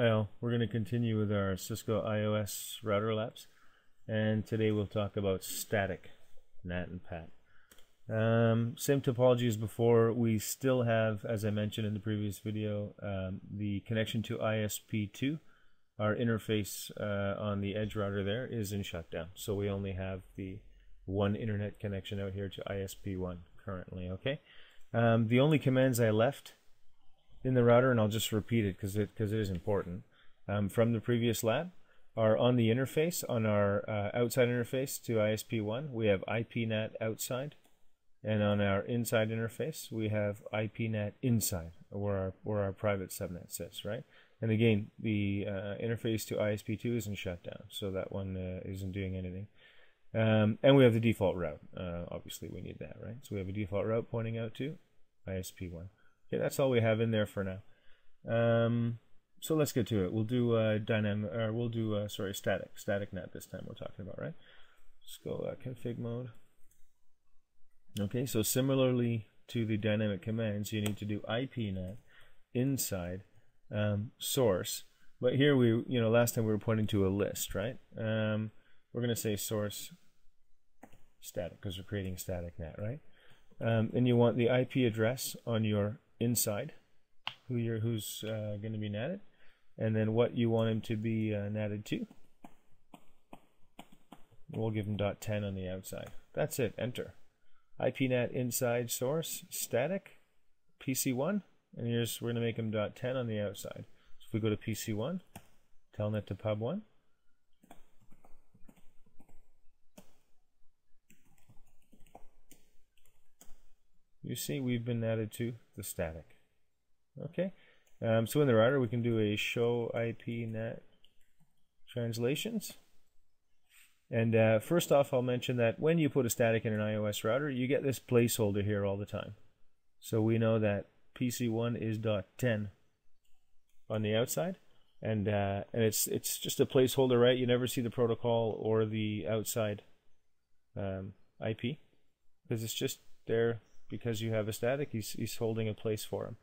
Hi all, we're going to continue with our Cisco IOS router labs, and today we'll talk about static NAT and PAT. Same topology as before. We still have, as I mentioned in the previous video, the connection to ISP2. Our interface on the edge router there is in shutdown, so we only have the one internet connection out here to ISP1 currently. Okay. The only commands I left in the router, and I'll just repeat it because it is important, from the previous lab, are on the interface, on our outside interface to ISP1, we have IPNAT outside, and on our inside interface, we have IPNAT inside, where our private subnet sits, right? And again, the interface to ISP2 is in shutdown, so that one isn't doing anything. And we have the default route. Obviously, we need that, right? So we have a default route pointing out to ISP1. Okay, that's all we have in there for now. So let's get to it. We'll do static NAT this time. We're talking about, right? Let's go config mode. Okay, so similarly to the dynamic commands, you need to do IPNAT inside source. But here last time we were pointing to a list, right? We're going to say source static because we're creating static NAT, right? And you want the IP address on your inside, who's going to be natted, and then what you want him to be natted to. We'll give him .10 on the outside. That's it. Enter. IPNAT inside source static PC1, and we're going to make him .10 on the outside. So if we go to PC1, telnet to pub1. You see, we've been added to the static. Okay, so in the router, we can do a show IPNAT translations. And first off, I'll mention that when you put a static in an iOS router, you get this placeholder here all the time. So we know that PC1 is .10 on the outside, and it's just a placeholder, right? You never see the protocol or the outside IP because it's just there. Because you have a static, he's holding a place for him.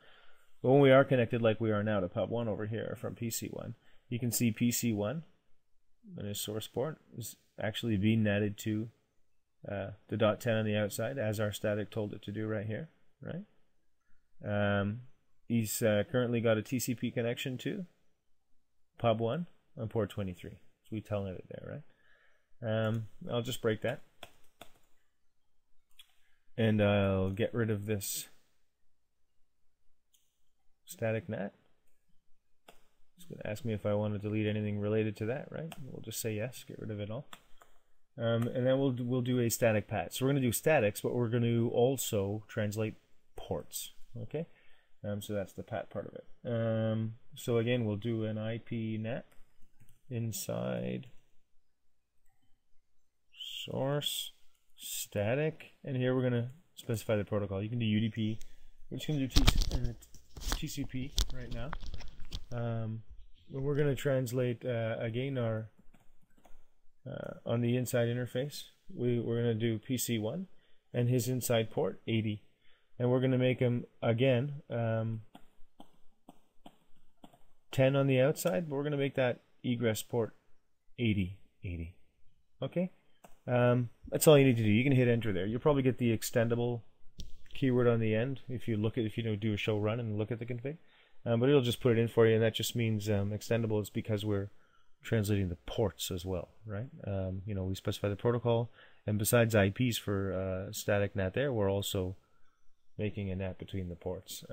But when we are connected like we are now to pub1 over here from PC1, you can see PC1 and his source port is actually being natted to the .10 on the outside, as our static told it to do right here, right? He's currently got a TCP connection to pub1 on port 23. So we telnet it there, right? I'll just break that. And I'll get rid of this static NAT. It's going to ask me if I want to delete anything related to that, right? We'll just say yes, get rid of it all. And then we'll do a static PAT. So we're going to do statics, but we're going to also translate ports. Okay, so that's the PAT part of it. So again, we'll do an IPNAT inside source static, and here we're going to specify the protocol. You can do UDP. We're just going to do TCP right now. We're going to translate again our on the inside interface. We're going to do PC1 and his inside port 80, and we're going to make him again 10 on the outside, but we're going to make that egress port 80. Okay. That's all you need to do. You can hit enter there. You'll probably get the extendable keyword on the end if you do a show run and look at the config. But it'll just put it in for you, and that just means extendable is because we're translating the ports as well, right? We specify the protocol, and besides IPs for static NAT there, we're also making a NAT between the ports.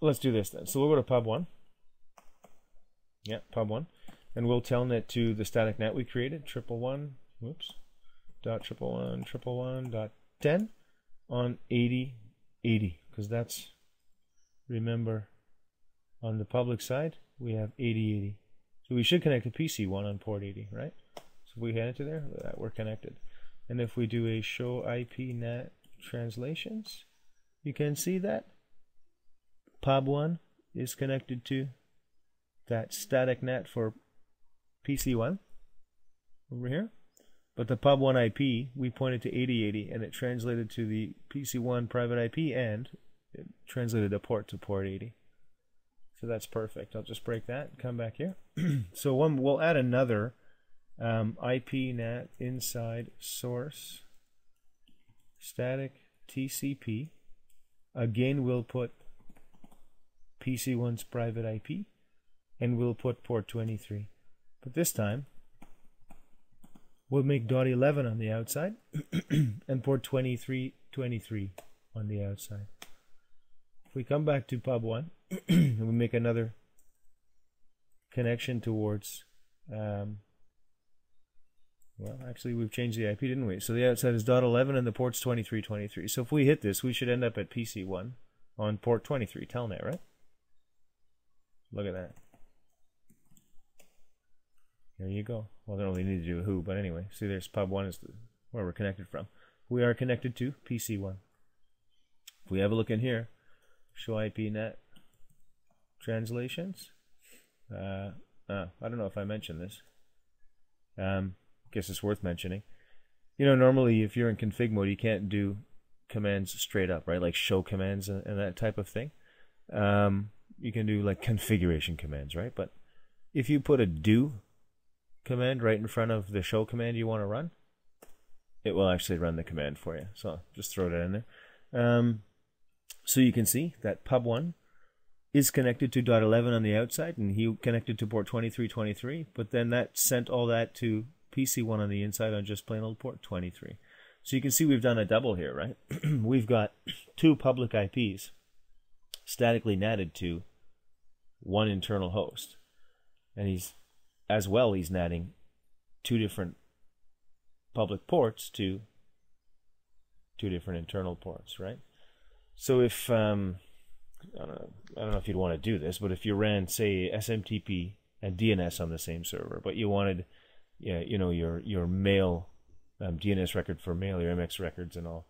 Let's do this then. So we'll go to pub1. Yeah, pub1. And we'll telnet to the static NAT we created, .111.10 on 80, because that's, remember, on the public side, we have 80. So we should connect to PC1 on port 80, right? So if we head into there, we're connected. And if we do a show IPNAT translations, you can see that pub1 is connected to that static NAT for PC1 over here, but the pub1 IP we pointed to 8080 and it translated to the PC1 private IP and it translated the port to port 80. So that's perfect. I'll just break that and come back here. So we'll add another IP NAT inside source static TCP. Again, we'll put PC1's private IP, and we'll put port 23. But this time, we'll make .11 on the outside and port 2323 on the outside. If we come back to pub1, and we make another connection towards, well, actually we've changed the IP, didn't we? So the outside is .11 and the port's 2323. So if we hit this, we should end up at PC1 on port 23, telnet, right? Look at that. There you go. Well, I don't really need to do a who, but anyway, see there's pub1 is where we're connected from. We are connected to PC1. If we have a look in here, show IP NAT translations. I don't know if I mentioned this. Guess it's worth mentioning. You know, normally if you're in config mode, you can't do commands straight up, right? Like show commands and that type of thing. You can do like configuration commands, right? But if you put a do command right in front of the show command you want to run, it will actually run the command for you. So just throw that in there. So you can see that pub1 is connected to .11 on the outside, and he connected to port 2323, but then that sent all that to PC1 on the inside on just plain old port 23. So you can see we've done a double here, right? We've got two public IPs statically natted to one internal host, and he's natting two different public ports to two different internal ports, right? So if I don't know if you'd want to do this, but if you ran, say, SMTP and DNS on the same server, but you wanted, you know, your mail DNS record for mail, your MX records and all,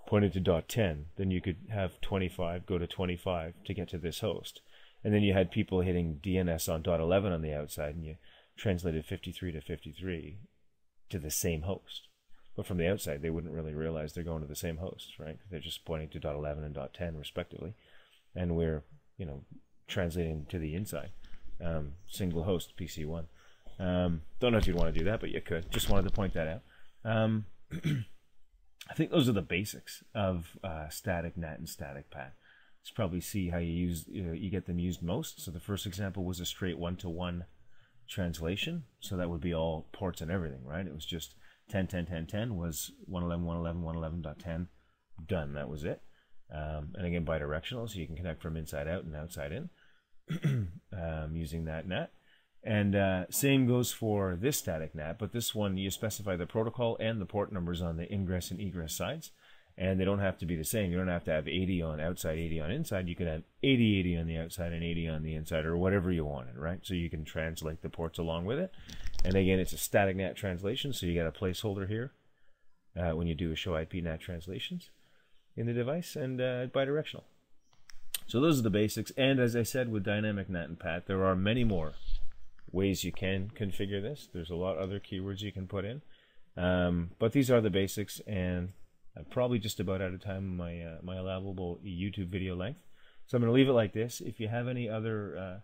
pointed to .10, then you could have 25 go to 25 to get to this host, and then you had people hitting DNS on .11 on the outside, and you translated 53 to 53 to the same host. But from the outside, they wouldn't really realize they're going to the same host, right? They're just pointing to .11 and .10 respectively, and we're, you know, translating to the inside, single host PC1. Don't know if you'd want to do that, but you could. Just wanted to point that out. I think those are the basics of static NAT and static PAT. Let's probably see how you get them used most. So the first example was a straight one-to-one translation. So that would be all ports and everything, right? It was just 10, 10, 10, 10 was 111, 111, 111.10. Done. That was it. And again, bidirectional, so you can connect from inside out and outside in using that NAT. And same goes for this static NAT, but this one you specify the protocol and the port numbers on the ingress and egress sides, and they don't have to be the same. You don't have to have 80 on outside, 80 on inside. You can have 80, 80 on the outside and 80 on the inside, or whatever you wanted, right? So you can translate the ports along with it. And again, it's a static NAT translation, so you got a placeholder here when you do a show IP NAT translations in the device, and bidirectional. So those are the basics. And as I said, with dynamic NAT and PAT, there are many more ways you can configure this. There's a lot of other keywords you can put in, but these are the basics, and I'm probably just about out of time my my allowable YouTube video length, so I'm going to leave it like this. If you have any other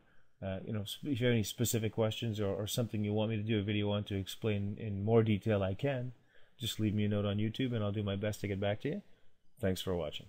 you know, if you have any specific questions or something you want me to do a video on to explain in more detail, I can just leave me a note on YouTube and I'll do my best to get back to you. Thanks for watching.